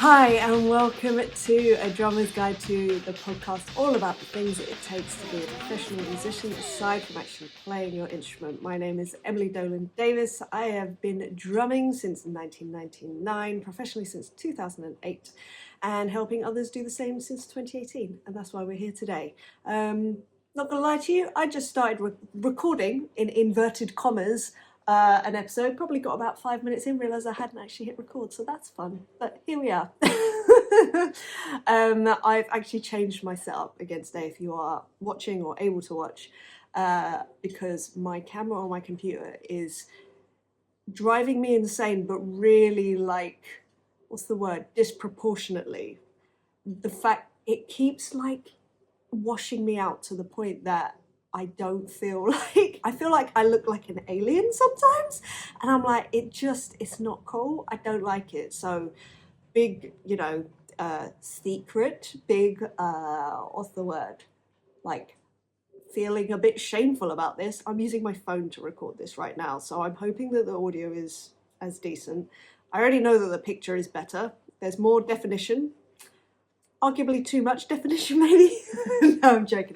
Hi and welcome to A Drummer's Guide to the podcast, all about the things that it takes to be a professional musician aside from actually playing your instrument. My name is Emily Dolan Davis. I have been drumming since 1999, professionally since 2008, and helping others do the same since 2018, and that's why we're here today. Not gonna lie to you, I just started recording, in inverted commas, an episode, probably got about 5 minutes in, realised I hadn't actually hit record, so that's fun, but here we are. I've actually changed my setup again today, if you are watching or able to watch, because my camera on my computer is driving me insane, but really, like, what's the word, disproportionately. The fact it keeps, like, washing me out to the point that I don't feel like, I feel like I look like an alien sometimes, and I'm like, it's not cool, I don't like it. So big, secret, big, what's the word, like, feeling a bit shameful about this. I'm using my phone to record this right now, so I'm hoping that the audio is as decent. I already know that the picture is better, there's more definition, arguably too much definition maybe. No, I'm joking.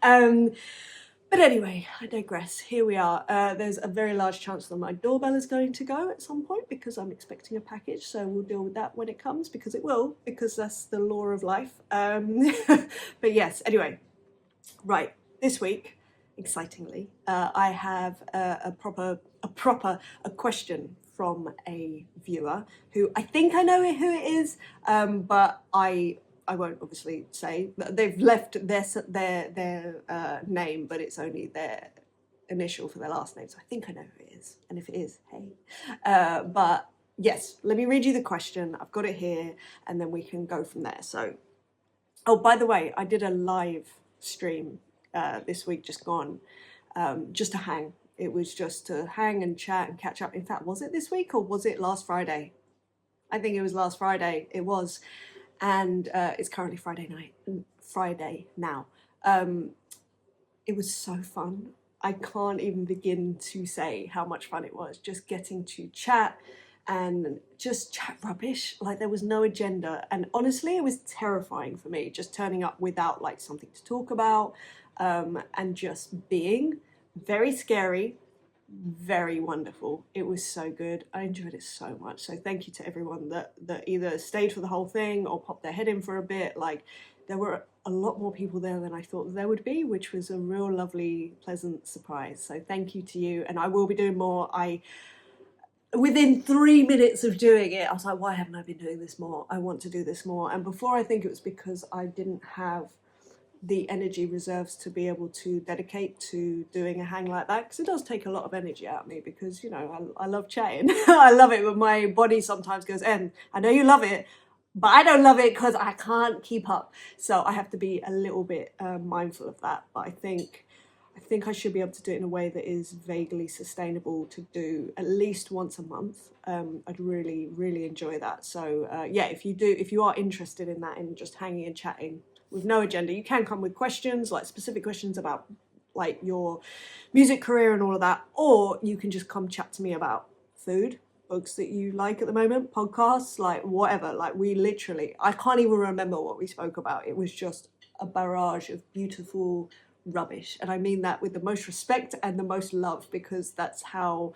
But anyway, I digress. Here we are. There's a very large chance that my doorbell is going to go at some point because I'm expecting a package, so we'll deal with that when it comes, because it will, because that's the law of life. But yes, anyway, right, this week, excitingly, I have a question from a viewer who I think I know who it is, but I won't obviously say. They've left their name, but it's only their initial for their last name, so I think I know who it is, and if it is, hey. But yes, let me read you the question. I've got it here, and then we can go from there. So, oh, by the way, I did a live stream this week just gone, just to hang. It was just to hang and chat and catch up. In fact, was it this week or was it last Friday? I think it was last Friday. It was. And it's currently Friday now. It was so fun. I can't even begin to say how much fun it was, just getting to chat and just chat rubbish. Like, there was no agenda, and honestly it was terrifying for me, just turning up without like something to talk about, and just being. Very scary, very wonderful. It was so good. I enjoyed it so much. So thank you to everyone that either stayed for the whole thing or popped their head in for a bit. Like, there were a lot more people there than I thought there would be, which was a real lovely, pleasant surprise. So thank you to you, and I will be doing more. Within 3 minutes of doing it, I was like, why haven't I been doing this more? I want to do this more. And before, I think it was because I didn't have the energy reserves to be able to dedicate to doing a hang like that, because it does take a lot of energy out of me, because, you know, I love chatting. I love it, but my body sometimes goes, I know you love it, but I don't love it because I can't keep up. So I have to be a little bit mindful of that. But I think I should be able to do it in a way that is vaguely sustainable to do at least once a month. I'd really, really enjoy that. So yeah, if you are interested in that, in just hanging and chatting with no agenda, you can come with questions, like specific questions about like your music career and all of that, or you can just come chat to me about food, books that you like at the moment, podcasts, like whatever. Like, we literally, I can't even remember what we spoke about. It was just a barrage of beautiful rubbish, and I mean that with the most respect and the most love, because that's how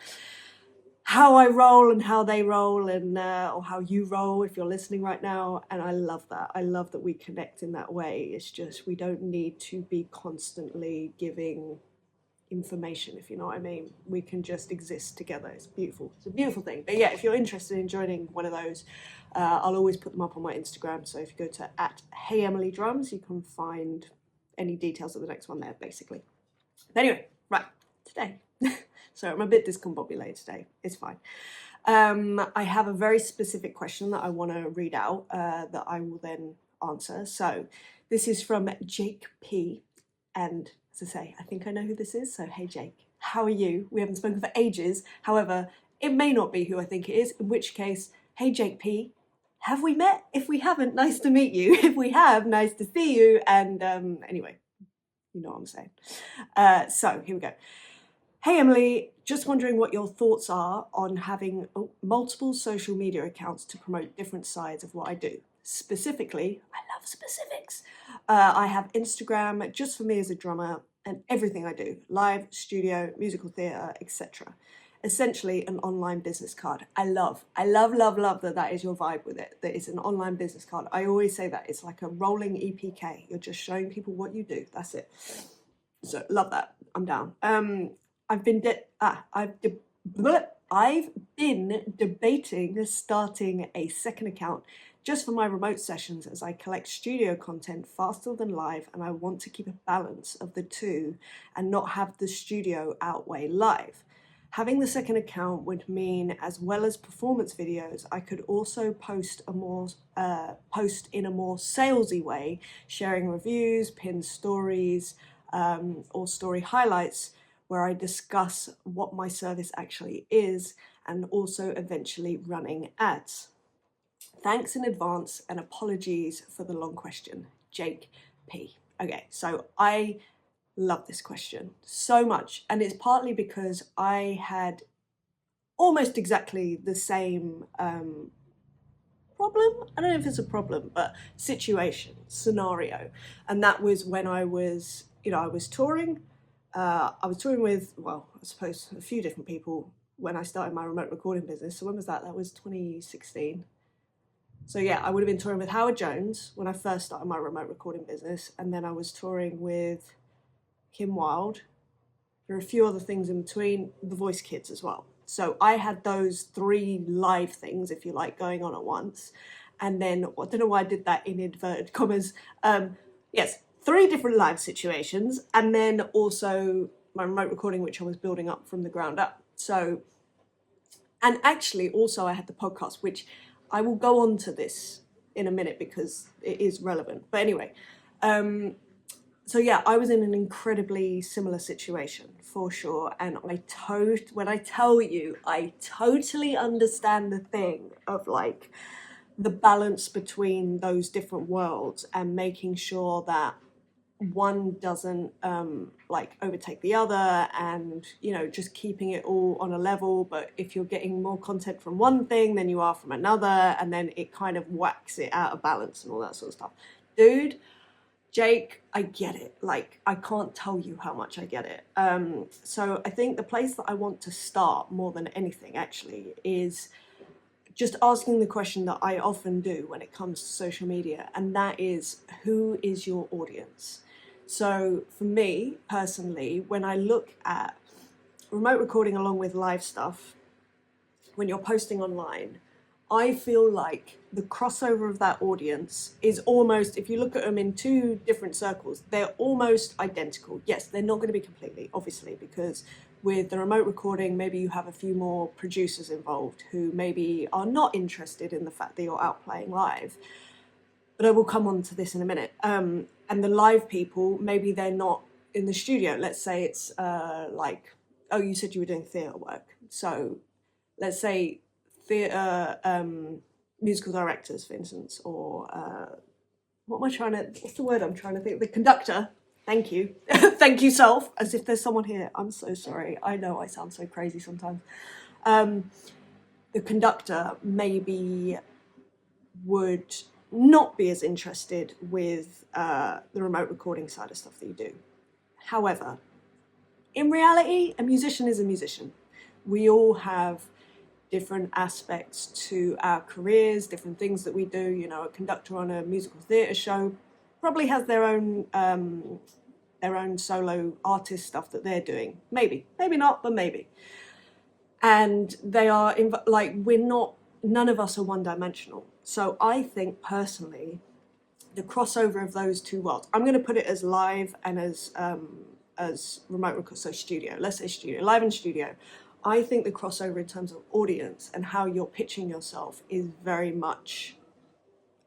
I roll and how they roll, and or how you roll if you're listening right now. And I love that. I love that we connect in that way. It's just, we don't need to be constantly giving information, if you know what I mean. We can just exist together. It's beautiful. It's a beautiful thing. But yeah, if you're interested in joining one of those, I'll always put them up on my Instagram. So if you go to @HeyEmilyDrums, you can find any details of the next one there, basically. But anyway, right, today. So I'm a bit discombobulated today. It's fine. I have a very specific question that I want to read out, that I will then answer. So this is from Jake P. And as I say, I think I know who this is. So hey Jake, how are you? We haven't spoken for ages. However, it may not be who I think it is, in which case, hey Jake P, have we met? If we haven't, nice to meet you. If we have, nice to see you. And anyway, you know what I'm saying. So here we go. Hey Emily, just wondering what your thoughts are on having multiple social media accounts to promote different sides of what I do. Specifically, I love specifics. I have Instagram just for me as a drummer and everything I do, live, studio, musical theatre, etc. Essentially an online business card. I love that that is your vibe with it, that it's an online business card. I always say that, it's like a rolling EPK. You're just showing people what you do, that's it. So love that, I'm down. I've been debating starting a second account just for my remote sessions as I collect studio content faster than live, and I want to keep a balance of the two and not have the studio outweigh live. Having the second account would mean, as well as performance videos, I could also post in a more salesy way, sharing reviews, pinned stories, or story highlights where I discuss what my service actually is, and also eventually running ads. Thanks in advance and apologies for the long question. Jake P. Okay, so I love this question so much, and it's partly because I had almost exactly the same problem. I don't know if it's a problem, but scenario. And that was when I was touring. I was touring with, well, I suppose a few different people when I started my remote recording business. So when was that? That was 2016. So yeah, I would have been touring with Howard Jones when I first started my remote recording business. And then I was touring with Kim Wilde. There are a few other things in between, the Voice Kids as well. So I had those three live things, if you like, going on at once. And then, I don't know why I did that in inverted commas. Yes, 3 different live situations. And then also my remote recording, which I was building up from the ground up. So, and actually also I had the podcast, which I will go on to this in a minute because it is relevant. But anyway, so yeah, I was in an incredibly similar situation for sure, and when I tell you, I totally understand the thing of like the balance between those different worlds and making sure that one doesn't like overtake the other, and just keeping it all on a level. But if you're getting more content from one thing than you are from another, and then it kind of whacks it out of balance and all that sort of stuff, dude. Jake, I get it. Like, I can't tell you how much I get it. So I think the place that I want to start more than anything actually is just asking the question that I often do when it comes to social media, and that is, who is your audience? So for me personally, when I look at remote recording along with live stuff, when you're posting online, I feel like the crossover of that audience is almost, if you look at them in 2 different circles, they're almost identical. Yes, they're not going to be completely, obviously, because with the remote recording, maybe you have a few more producers involved who maybe are not interested in the fact that you're out playing live. But I will come on to this in a minute. And the live people, maybe they're not in the studio. Let's say it's like, oh, you said you were doing theatre work. So let's say theatre musical directors, for instance, or what's the word I'm trying to think? The conductor. Thank you. Thank you, self. As if there's someone here. I'm so sorry. I know I sound so crazy sometimes. The conductor maybe would not be as interested with the remote recording side of stuff that you do. However, in reality, a musician is a musician. We all have different aspects to our careers, different things that we do. A conductor on a musical theatre show probably has their own solo artist stuff that they're doing. Maybe not, but maybe. And they are none of us are one-dimensional. So I think personally, the crossover of those 2 worlds, I'm going to put it as live and as remote record, so studio. Let's say studio, live and studio. I think the crossover in terms of audience and how you're pitching yourself is very much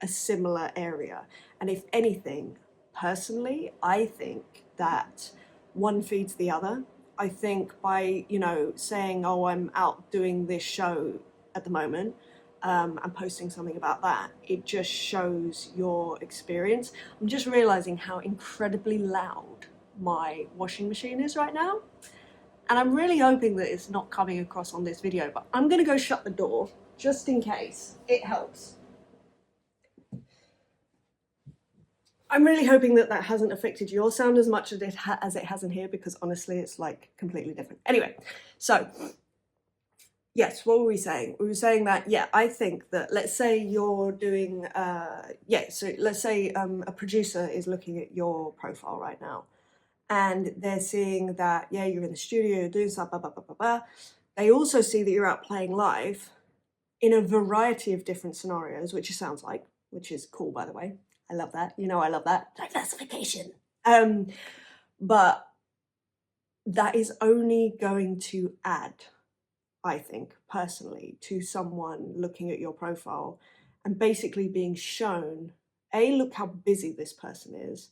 a similar area. And if anything, personally, I think that one feeds the other. I think by, saying, oh, I'm out doing this show at the moment, and posting something about that, it just shows your experience. I'm just realizing how incredibly loud my washing machine is right now. And I'm really hoping that it's not coming across on this video, but I'm gonna go shut the door just in case it helps. I'm really hoping that that hasn't affected your sound as much as it has in here, because honestly, it's like completely different. Anyway, so yes, what were we saying? We were saying that, yeah, I think that, let's say you're doing, so let's say a producer is looking at your profile right now, and they're seeing that, yeah, you're in the studio, you're doing stuff, blah, blah, blah, blah, blah. They also see that you're out playing live in a variety of different scenarios, which it sounds like, which is cool, by the way. I love that. You know, I love that. Diversification. But that is only going to add, I think, personally, to someone looking at your profile and basically being shown, A, look how busy this person is,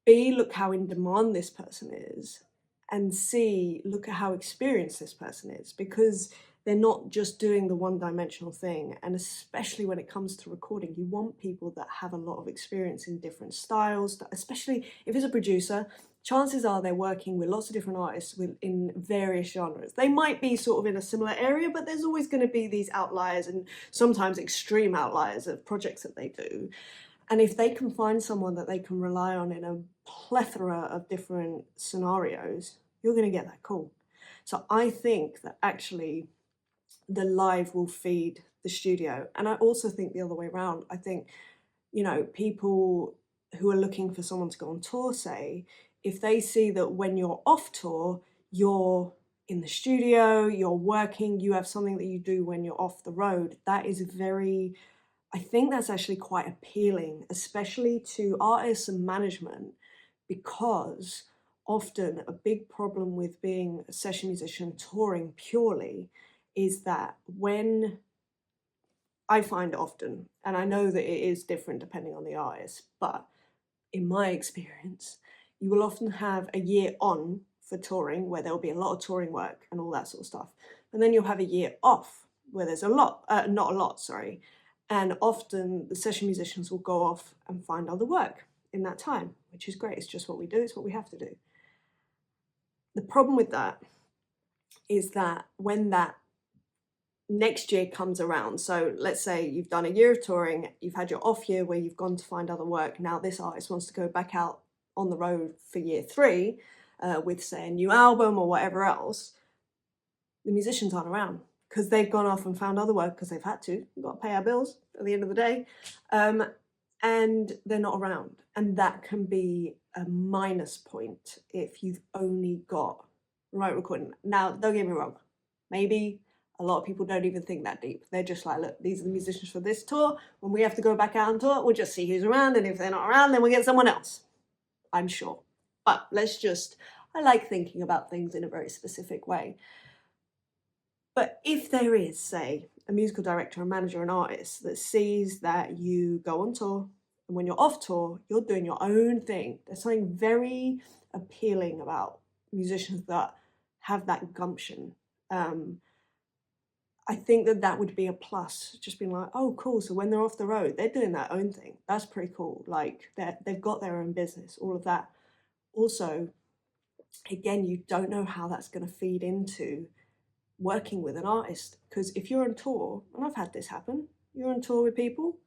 B, look how in demand this person is, and C, look at how experienced this person is, because they're not just doing the one-dimensional thing. And especially when it comes to recording, you want people that have a lot of experience in different styles, especially if it's a producer. Chances are they're working with lots of different artists in various genres. They might be sort of in a similar area, but there's always going to be these outliers, and sometimes extreme outliers of projects that they do. And if they can find someone that they can rely on in a plethora of different scenarios, you're going to get that call. So I think that actually the live will feed the studio. And I also think the other way around. I think, you know, people who are looking for someone to go on tour, say, if they see that when you're off tour, you're in the studio, you're working, you have something that you do when you're off the road, that is very, I think that's actually quite appealing, especially to artists and management, because often a big problem with being a session musician touring purely is that when I find often, and I know that it is different depending on the artist, but in my experience, you will often have a year on for touring where there'll be a lot of touring work and all that sort of stuff. And then you'll have a year off where there's a lot, not a lot, sorry. And often the session musicians will go off and find other work in that time, which is great. It's just what we do. It's what we have to do. The problem with that is that when that next year comes around, so let's say you've done a year of touring, you've had your off year where you've gone to find other work, now this artist wants to go back out on the road for year 3 with, say, a new album or whatever else, the musicians aren't around because they've gone off and found other work because they've had to. We've got to pay our bills at the end of the day, and they're not around. And that can be a minus point if you've only got remote recording. Now, don't get me wrong, maybe a lot of people don't even think that deep. They're just like, look, these are the musicians for this tour. When we have to go back out on tour, we'll just see who's around, and if they're not around, then we'll get someone else, I'm sure. But I like thinking about things in a very specific way. But if there is, say, a musical director, a manager, an artist that sees that you go on tour, and when you're off tour, you're doing your own thing, there's something very appealing about musicians that have that gumption. I think that that would be a plus, just being like, oh, cool, so when they're off the road, they're doing their own thing. That's pretty cool. Like, they've got their own business, all of that. Also, again, you don't know how that's going to feed into working with an artist, because if you're on tour, and I've had this happen, you're on tour with people,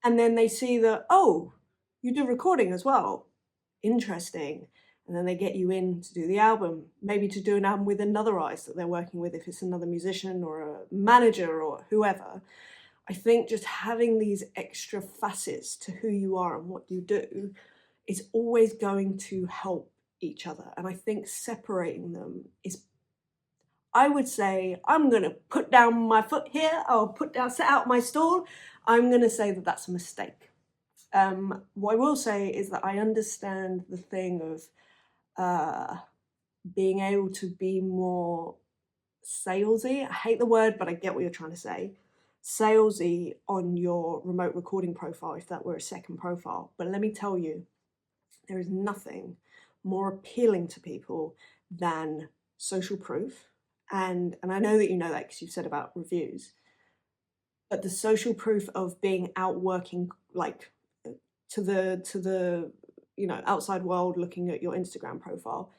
and then they see that, oh, you do recording as well, interesting, and then they get you in to do the album, maybe to do an album with another artist that they're working with, if it's another musician or a manager or whoever. I think just having these extra facets to who you are and what you do is always going to help each other, and I think separating them is, I would say, I'm going to put down my foot here, I'll set out my stall, I'm going to say that that's a mistake. What I will say is that I understand the thing of being able to be more salesy. I hate the word, but I get what you're trying to say. Salesy on your remote recording profile, if that were a second profile. But let me tell you, there is nothing more appealing to people than social proof. And I know that you know that because you've said about reviews, but the social proof of being out working, like to the outside world, looking at your Instagram profile,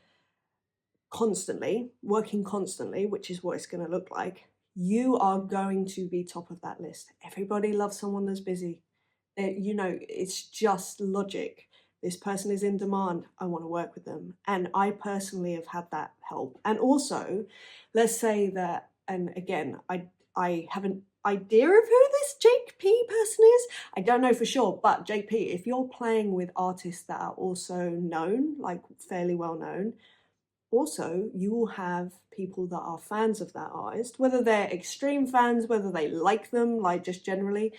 constantly, working constantly, which is what it's going to look like, you are going to be top of that list. Everybody loves someone that's busy. You know, it's just logic. This person is in demand. I want to work with them. And I personally have had that help. And also, let's say that, and again, I have an idea of who this Jake P person is. I don't know for sure, but Jake P, if you're playing with artists that are also known, like fairly well known, also you will have people that are fans of that artist, whether they're extreme fans, whether they like them, like just generally,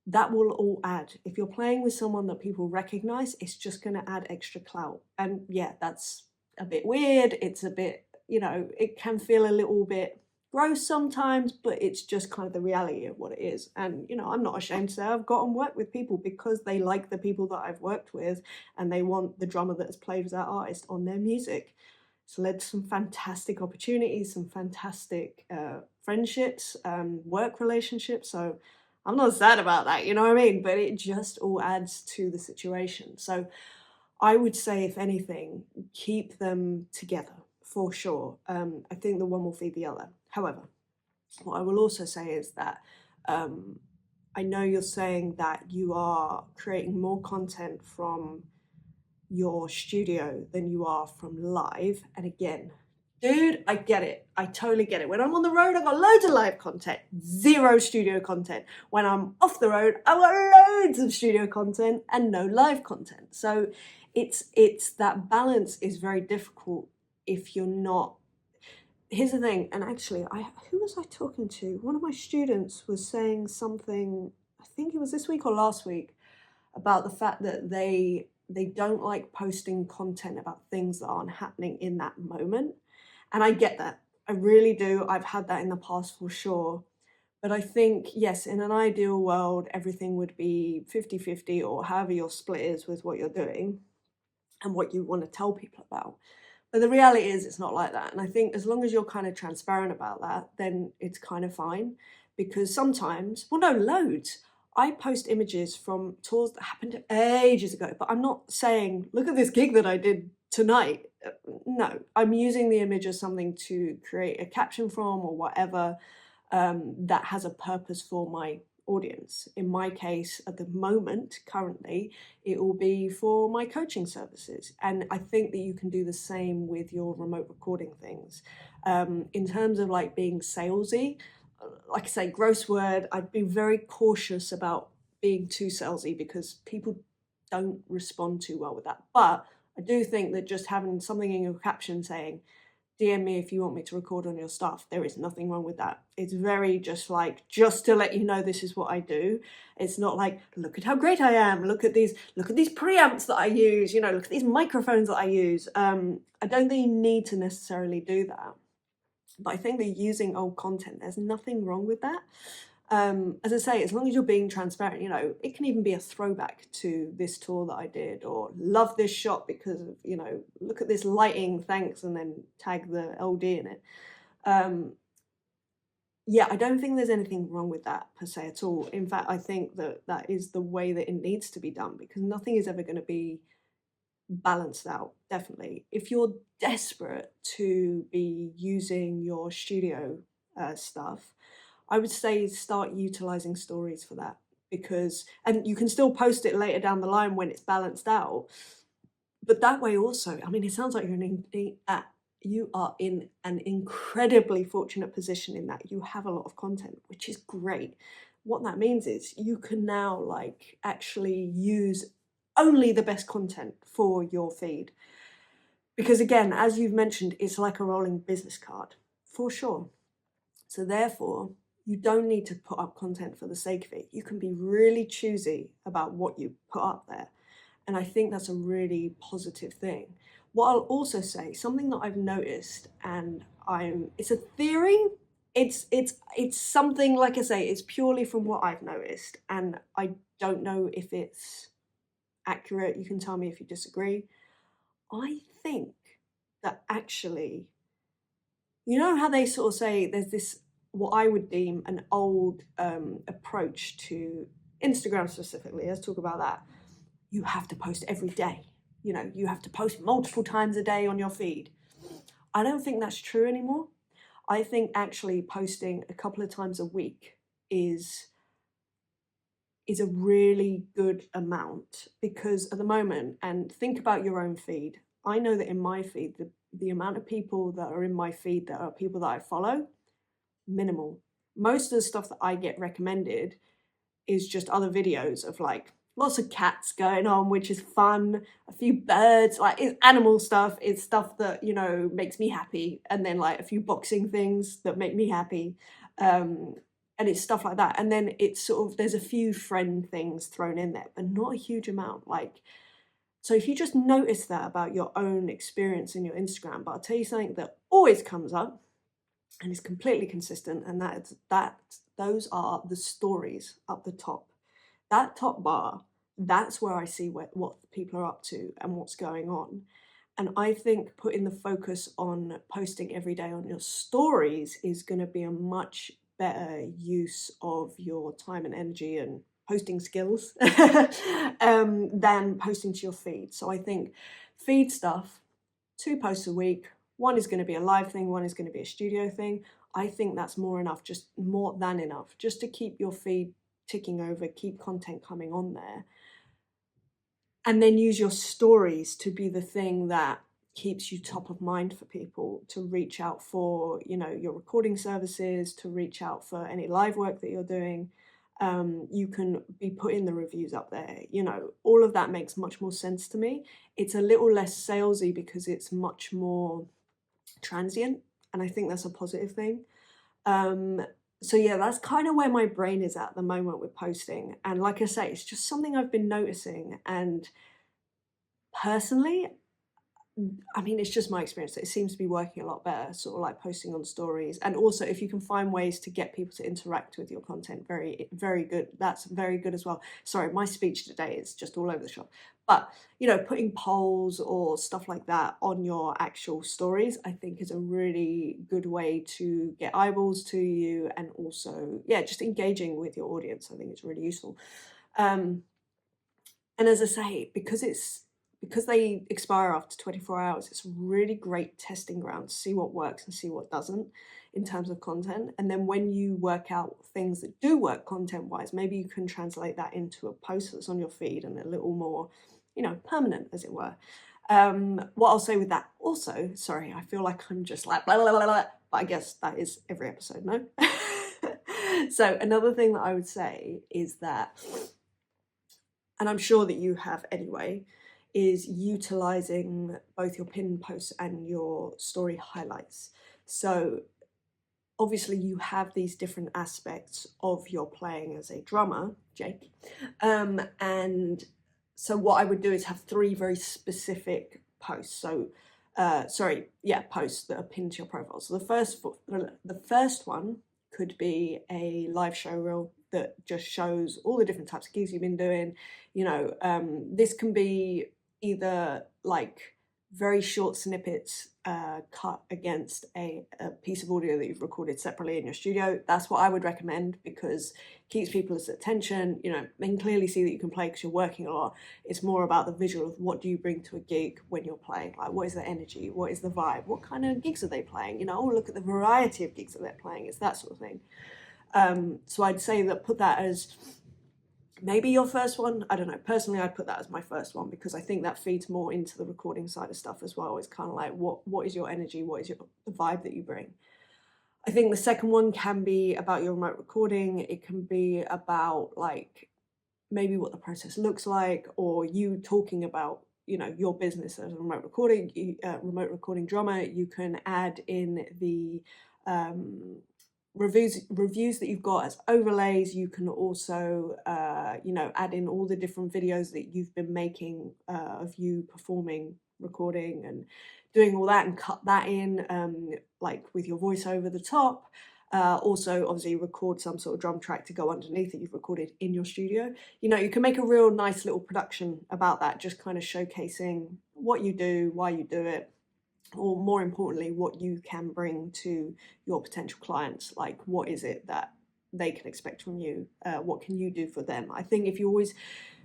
that will all add. If you're playing with someone that people recognize, it's just going to add extra clout. And yeah, that's a bit weird. It's a bit, you know, it can feel a little bit gross sometimes, but it's just kind of the reality of what it is. And, you know, I'm not ashamed to say I've gotten work with people because they like the people that I've worked with and they want the drummer that has played with that artist on their music. It's led to some fantastic opportunities, some fantastic friendships, work relationships. So I'm not sad about that, you know what I mean? But it just all adds to the situation. So I would say, if anything, keep them together for sure. I think the one will feed the other. However, what I will also say is that I know you're saying that you are creating more content from your studio than you are from live. And again, dude, I get it. I totally get it. When I'm on the road, I've got loads of live content, zero studio content. When I'm off the road, I've got loads of studio content and no live content. So it's that balance is very difficult if you're not. Here's the thing, and actually, who was I talking to? One of my students was saying something, I think it was this week or last week, about the fact that they don't like posting content about things that aren't happening in that moment. And I get that. I really do. I've had that in the past for sure. But I think, yes, in an ideal world, everything would be 50-50 or however your split is with what you're doing and what you want to tell people about. But the reality is it's not like that. And I think as long as you're kind of transparent about that, then it's kind of fine. Because sometimes, well, no, loads. I post images from tours that happened ages ago, but I'm not saying, look at this gig that I did tonight. No, I'm using the image as something to create a caption from or whatever that has a purpose for my audience. In my case, at the moment, currently, it will be for my coaching services. And I think that you can do the same with your remote recording things. In terms of like being salesy, like I say, gross word, I'd be very cautious about being too salesy because people don't respond too well with that. But I do think that just having something in your caption saying, DM me if you want me to record on your stuff, there is nothing wrong with that. It's very just like, just to let you know this is what I do. It's not like, look at how great I am, look at these preamps that I use, you know, look at these microphones that I use. I don't think you need to necessarily do that. But I think that using old content, there's nothing wrong with that. As I say, as long as you're being transparent, you know, it can even be a throwback to this tour that I did, or love this shot because of, you know, look at this lighting, thanks, and then tag the LD in it. Yeah, I don't think there's anything wrong with that per se at all. In fact, I think that that is the way that it needs to be done because nothing is ever going to be balanced out, definitely. If you're desperate to be using your studio stuff, I would say start utilizing stories for that because, and you can still post it later down the line when it's balanced out. But that way also, I mean, it sounds like you are in an incredibly fortunate position in that you have a lot of content, which is great. What that means is you can now like actually use only the best content for your feed. Because again, as you've mentioned, it's like a rolling business card, for sure. So therefore, you don't need to put up content for the sake of it. You can be really choosy about what you put up there. And I think that's a really positive thing. What I'll also say, something that I've noticed, and it's a theory, it's something, like I say, it's purely from what I've noticed, and I don't know if it's accurate. You can tell me if you disagree. I think that actually, you know how they sort of say there's this, what I would deem an old approach to Instagram specifically, let's talk about that. You have to post every day. You know, you have to post multiple times a day on your feed. I don't think that's true anymore. I think actually posting a couple of times a week is a really good amount, because at the moment, and think about your own feed. I know that in my feed, the amount of people that are in my feed that are people that I follow, minimal. Most of the stuff that I get recommended is just other videos of like lots of cats going on, which is fun, a few birds, like it's animal stuff, it's stuff that, you know, makes me happy, and then like a few boxing things that make me happy. And it's stuff like that. And then it's sort of, there's a few friend things thrown in there, but not a huge amount. Like, so if you just notice that about your own experience in your Instagram, but I'll tell you something that always comes up and is completely consistent, and those are the stories up the top. That top bar, that's where I see what people are up to and what's going on. And I think putting the focus on posting every day on your stories is going to be a much better use of your time and energy and posting skills than posting to your feed. So I think feed stuff, 2 posts a week, one is going to be a live thing, one is going to be a studio thing. I think that's more enough, just more than enough, just to keep your feed ticking over, keep content coming on there. And then use your stories to be the thing that keeps you top of mind for people, to reach out for, you know, your recording services, to reach out for any live work that you're doing. You can be putting the reviews up there, you know, all of that makes much more sense to me. It's a little less salesy because it's much more transient, and I think that's a positive thing. So yeah, that's kind of where my brain is at the moment with posting. And like I say, it's just something I've been noticing. And personally, I mean, it's just my experience that it seems to be working a lot better, sort of like posting on stories. And also, if you can find ways to get people to interact with your content, very, very good. That's very good as well. Sorry, my speech today is just all over the shop. But, you know, putting polls or stuff like that on your actual stories, I think is a really good way to get eyeballs to you. And also, yeah, just engaging with your audience. I think it's really useful. And as I say, because they expire after 24 hours, it's a really great testing ground to see what works and see what doesn't in terms of content. And then when you work out things that do work content-wise, maybe you can translate that into a post that's on your feed and a little more, you know, permanent, as it were. What I'll say with that also, sorry, I feel like I'm just like blah, blah, blah, blah, but I guess that is every episode, no? So another thing that I would say is that, and I'm sure that you have anyway, is utilizing both your pinned posts and your story highlights. So obviously you have these different aspects of your playing as a drummer, Jake. And so what I would do is have 3 very specific posts. So, posts that are pinned to your profile. So the first one could be a live show reel that just shows all the different types of gigs you've been doing. You know, this can be either like very short snippets cut against a piece of audio that you've recorded separately in your studio. That's what I would recommend, because it keeps people's attention. You know, they can clearly see that you can play because you're working a lot. It's more about the visual of what do you bring to a gig when you're playing. Like, what is the energy? What is the vibe? What kind of gigs are they playing? You know, oh, look at the variety of gigs that they're playing. It's that sort of thing. So I'd say that put that as maybe your first one. I don't know. Personally, I'd put that as my first one, because I think that feeds more into the recording side of stuff as well. It's kind of like, what is your energy? What is the vibe that you bring? I think the second one can be about your remote recording. It can be about like maybe what the process looks like, or you talking about, you know, your business as a remote recording drummer. You can add in the reviews that you've got as overlays. You can also you know, add in all the different videos that you've been making of you performing, recording and doing all that, and cut that in like with your voice over the top. Also, obviously, record some sort of drum track to go underneath that you've recorded in your studio. You know, you can make a real nice little production about that, just kind of showcasing what you do, why you do it, or more importantly, what you can bring to your potential clients. Like, what is it that they can expect from you? What can you do for them? I think if you always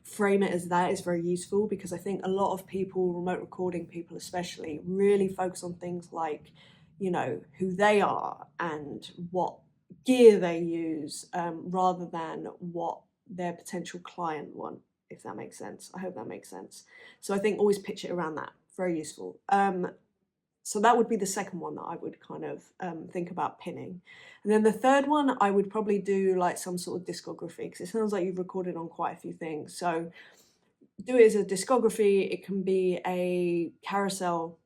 frame it as that is very useful, because I think a lot of people, remote recording people especially, really focus on things like, you know, who they are and what gear they use, rather than what their potential client want, if that makes sense. I hope that makes sense. So I think always pitch it around that. Very useful. So that would be the second one that I would kind of think about pinning. And then the third one, I would probably do like some sort of discography, because it sounds like you've recorded on quite a few things. So do it as a discography. It can be a carousel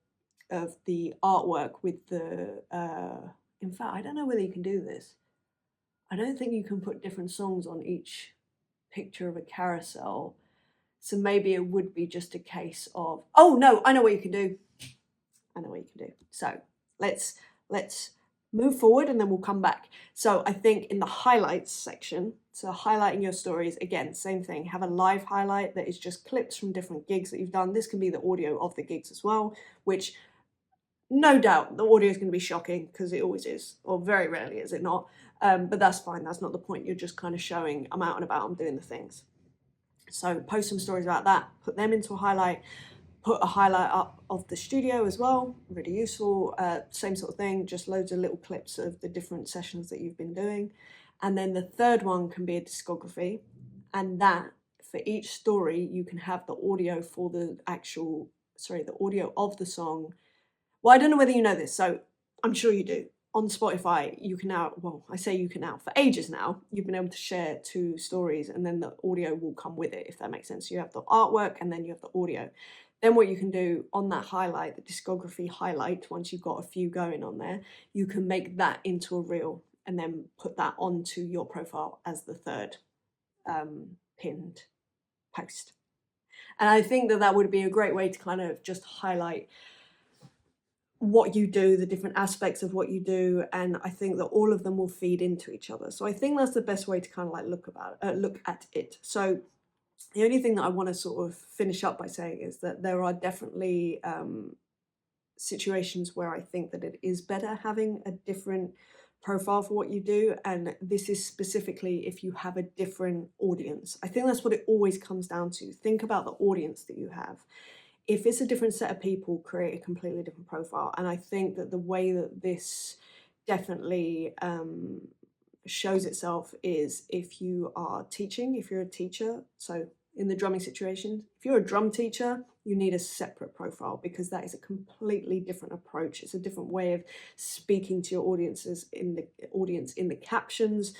of the artwork with the, in fact, I don't know whether you can do this. I don't think you can put different songs on each picture of a carousel. So maybe it would be just a case of, oh no, I know what you can do. I know what you can do. So let's move forward and then we'll come back. So I think in the highlights section, so highlighting your stories, again, same thing, have a live highlight that is just clips from different gigs that you've done. This can be the audio of the gigs as well, which no doubt the audio is going to be shocking, because it always is, or very rarely is it not. But that's fine. That's not the point. You're just kind of showing I'm out and about, I'm doing the things. So post some stories about that, put them into a highlight. Put a highlight up of the studio as well, really useful. Same sort of thing, just loads of little clips of the different sessions that you've been doing. And then the third one can be a discography, and that for each story you can have the audio for the actual, sorry, the audio of the song. Well, I don't know whether you know this, so I'm sure you do. On Spotify, you can now, well, I say you can now, for ages now, you've been able to share 2 stories and then the audio will come with it, if that makes sense. You have the artwork and then you have the audio. Then what you can do on that highlight, the discography highlight, once you've got a few going on there, you can make that into a reel and then put that onto your profile as the third pinned post. And I think that that would be a great way to kind of just highlight what you do, the different aspects of what you do, and I think that all of them will feed into each other. So I think that's the best way to kind of like look at it. So the only thing that I want to sort of finish up by saying is that there are definitely situations where I think that it is better having a different profile for what you do, and this is specifically if you have a different audience. I think that's what it always comes down to. Think about the audience that you have. If it's a different set of people, create a completely different profile. And I think that the way that this definitely shows itself is if you are teaching, if you're a teacher. So in the drumming situation, if you're a drum teacher, you need a separate profile, because that is a completely different approach. It's a different way of speaking to your audiences in the captions.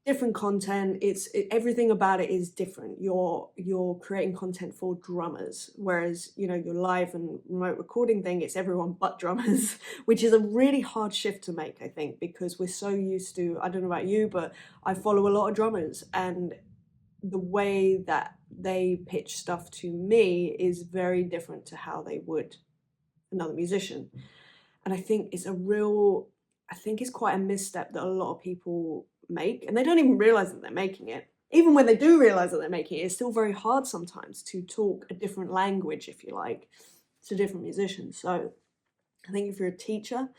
Different content, everything about it is different. You're creating content for drummers, whereas, you know, your live and remote recording thing, it's everyone but drummers, which is a really hard shift to make, I think, because we're so used to, I don't know about you, but I follow a lot of drummers, and the way that they pitch stuff to me is very different to how they would another musician. And I think it's quite a misstep that a lot of people make, and they don't even realize that they're making it. Even when they do realize that they're making it, it's still very hard sometimes to talk a different language, if you like, to different musicians. So I think if you're a teacher,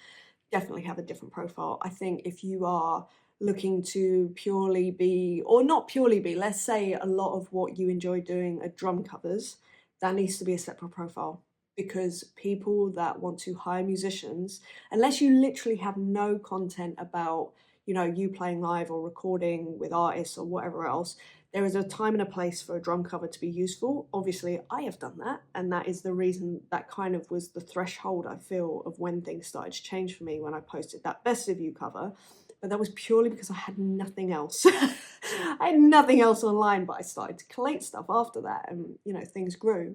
definitely have a different profile. I think if you are looking to purely be, or not purely be, let's say a lot of what you enjoy doing are drum covers, that needs to be a separate profile. Because people that want to hire musicians, unless you literally have no content about, you know, you playing live or recording with artists or whatever else, there is a time and a place for a drum cover to be useful. Obviously, I have done that, and that is the reason that kind of was the threshold, I feel, of when things started to change for me when I posted that Best of You cover. But that was purely because I had nothing else. I had nothing else online, but I started to collate stuff after that, and, you know, things grew.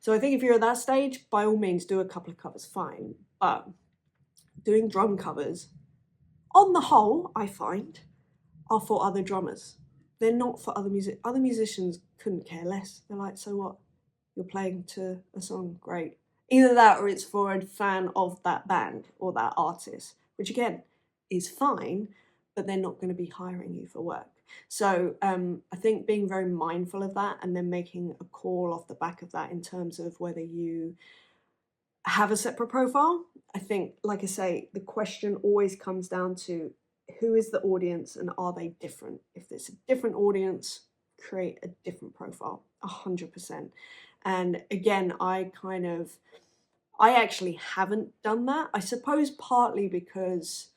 So I think if you're at that stage, by all means, do a couple of covers, fine. But doing drum covers, on the whole, I find, are for other drummers. They're not for other musicians couldn't care less. They're like, so what? You're playing to a song, great. Either that or it's for a fan of that band or that artist, which again is fine, but they're not going to be hiring you for work. So I think being very mindful of that and then making a call off the back of that in terms of whether you have a separate profile. I think, like I say, the question always comes down to who is the audience and are they different? If it's a different audience, create a different profile, 100%. And again, I actually haven't done that. I suppose partly because,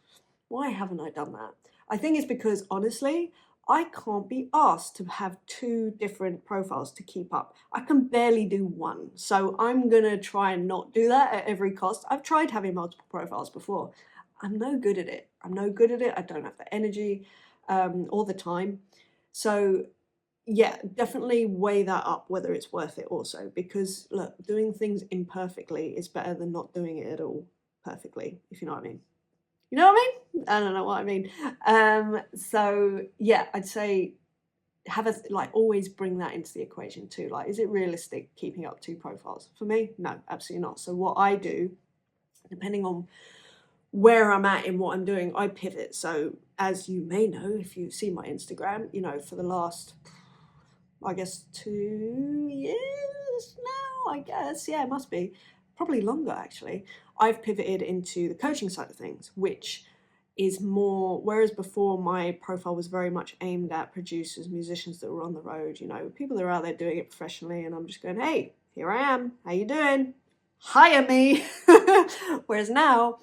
why haven't I done that? I think it's because honestly, I can't be asked to have 2 different profiles to keep up. I can barely do one. So I'm gonna try and not do that at every cost. I've tried having multiple profiles before. I'm no good at it. I don't have the energy all the time. So yeah, definitely weigh that up whether it's worth it also, because look, doing things imperfectly is better than not doing it at all perfectly, if you know what I mean. You know what I mean? I don't know what I mean. So yeah, I'd say have a always bring that into the equation too. Like, is it realistic keeping up 2 profiles? For me, no, absolutely not. So what I do, depending on where I'm at in what I'm doing, I pivot. So as you may know, if you see my Instagram, you know, for the last, I guess, 2 years now, I guess, yeah, it must be, probably longer actually, I've pivoted into the coaching side of things, which is more, whereas before my profile was very much aimed at producers, musicians that were on the road, you know, people that are out there doing it professionally, and I'm just going, hey, here I am, how you doing? Hire me. Whereas now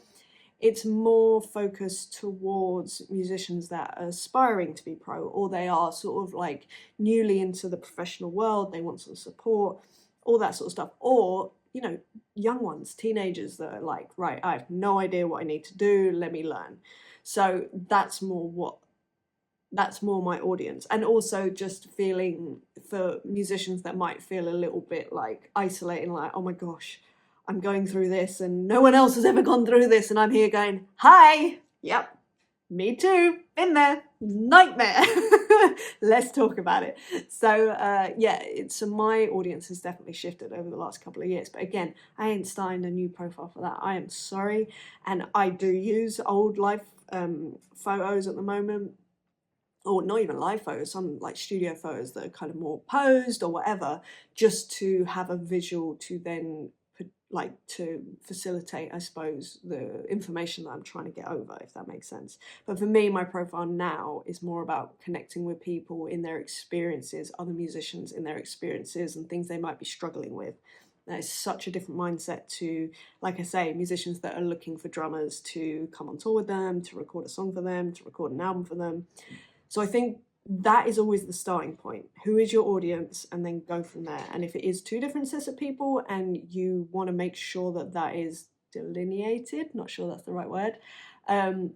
it's more focused towards musicians that are aspiring to be pro, or they are sort of like newly into the professional world, they want some support, all that sort of stuff, or, you know, young ones, teenagers that are like, right, I have no idea what I need to do, let me learn. So that's more my audience. And also just feeling for musicians that might feel a little bit like isolating, like, oh my gosh, I'm going through this and no one else has ever gone through this, and I'm here going, hi, yep, me too, been there, nightmare. Let's talk about it. So yeah, my audience has definitely shifted over the last couple of years, but again, I ain't starting a new profile for that, I am sorry. And I do use old live photos at the moment, or not even live photos, some like studio photos that are kind of more posed or whatever, just to have a visual to then to facilitate, I suppose, the information that I'm trying to get over, if that makes sense. But for me, my profile now is more about connecting with people in their experiences, other musicians in their experiences and things they might be struggling with. That is such a different mindset to, like I say, musicians that are looking for drummers to come on tour with them, to record a song for them, to record an album for them. So I think that is always the starting point. Who is your audience? And then go from there. And if it is 2 different sets of people and you want to make sure that that is delineated, not sure that's the right word,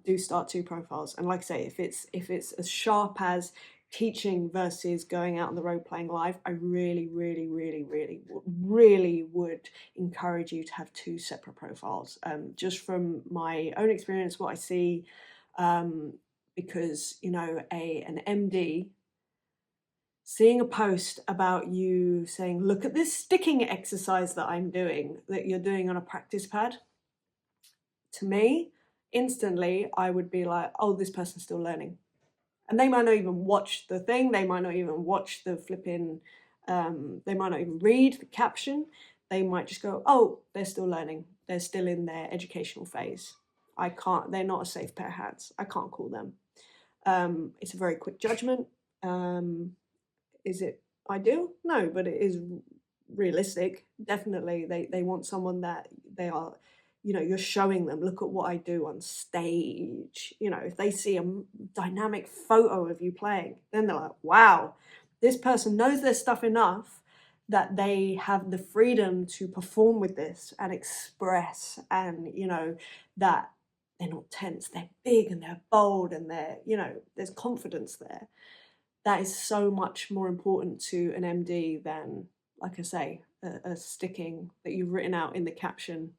do start 2 profiles. And like I say, if it's as sharp as teaching versus going out on the road playing live, I really, really, really, really, really would encourage you to have 2 separate profiles. Just from my own experience, what I see, because, you know, an MD seeing a post about you saying, look at this sticking exercise that I'm doing, that you're doing on a practice pad, to me, instantly, I would be like, oh, this person's still learning. And they might not even watch the thing, they might not even watch the flipping, they might not even read the caption, they might just go, oh, they're still learning, they're still in their educational phase. They're not a safe pair of hands, I can't call them. It's a very quick judgment. Is it ideal? No, but it is realistic. Definitely, they want someone that they are, you know, you're showing them, look at what I do on stage. You know, if they see a dynamic photo of you playing, then they're like, wow, this person knows their stuff enough that they have the freedom to perform with this and express, and, you know, that they're not tense, they're big and they're bold and they're, you know, there's confidence there. That is so much more important to an MD than, like I say, a sticking that you've written out in the caption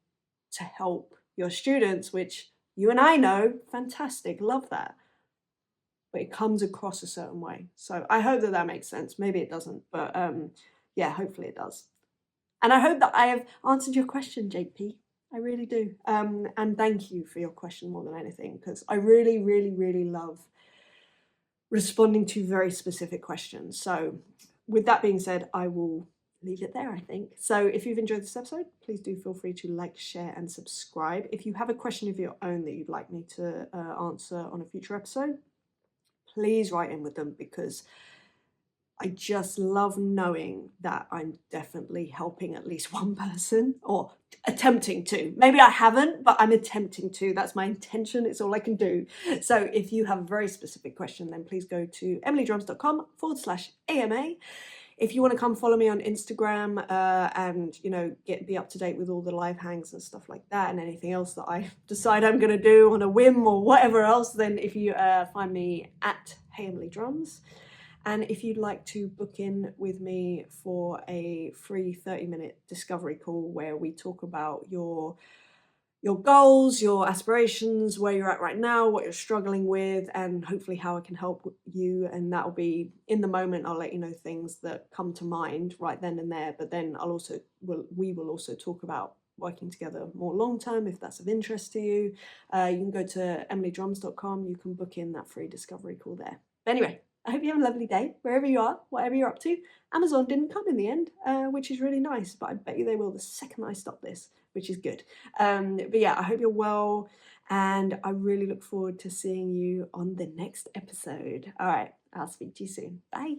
to help your students, which you and I know, fantastic, love that. But it comes across a certain way. So I hope that that makes sense. Maybe it doesn't, but yeah, hopefully it does. And I hope that I have answered your question, JP. I really do. And thank you for your question more than anything, because I really, really, really love responding to very specific questions. So with that being said, I will leave it there, I think. So if you've enjoyed this episode, please do feel free to like, share and subscribe. If you have a question of your own that you'd like me to answer on a future episode, please write in with them, because I just love knowing that I'm definitely helping at least one person, or attempting to. Maybe I haven't, but I'm attempting to. That's my intention. It's all I can do. So if you have a very specific question, then please go to emilydrums.com/AMA. If you want to come follow me on Instagram and, you know, be up to date with all the live hangs and stuff like that, and anything else that I decide I'm going to do on a whim or whatever else, then if you find me at Hey Emily Drums. And if you'd like to book in with me for a free 30-minute discovery call where we talk about your goals, your aspirations, where you're at right now, what you're struggling with, and hopefully how I can help you. And that'll be in the moment. I'll let you know things that come to mind right then and there. But then we will also talk about working together more long term if that's of interest to you. You can go to emilydrums.com. You can book in that free discovery call there. But anyway, I hope you have a lovely day, wherever you are, whatever you're up to. Amazon didn't come in the end, which is really nice, but I bet you they will the second I stop this, which is good. But yeah, I hope you're well, and I really look forward to seeing you on the next episode. All right, I'll speak to you soon. Bye.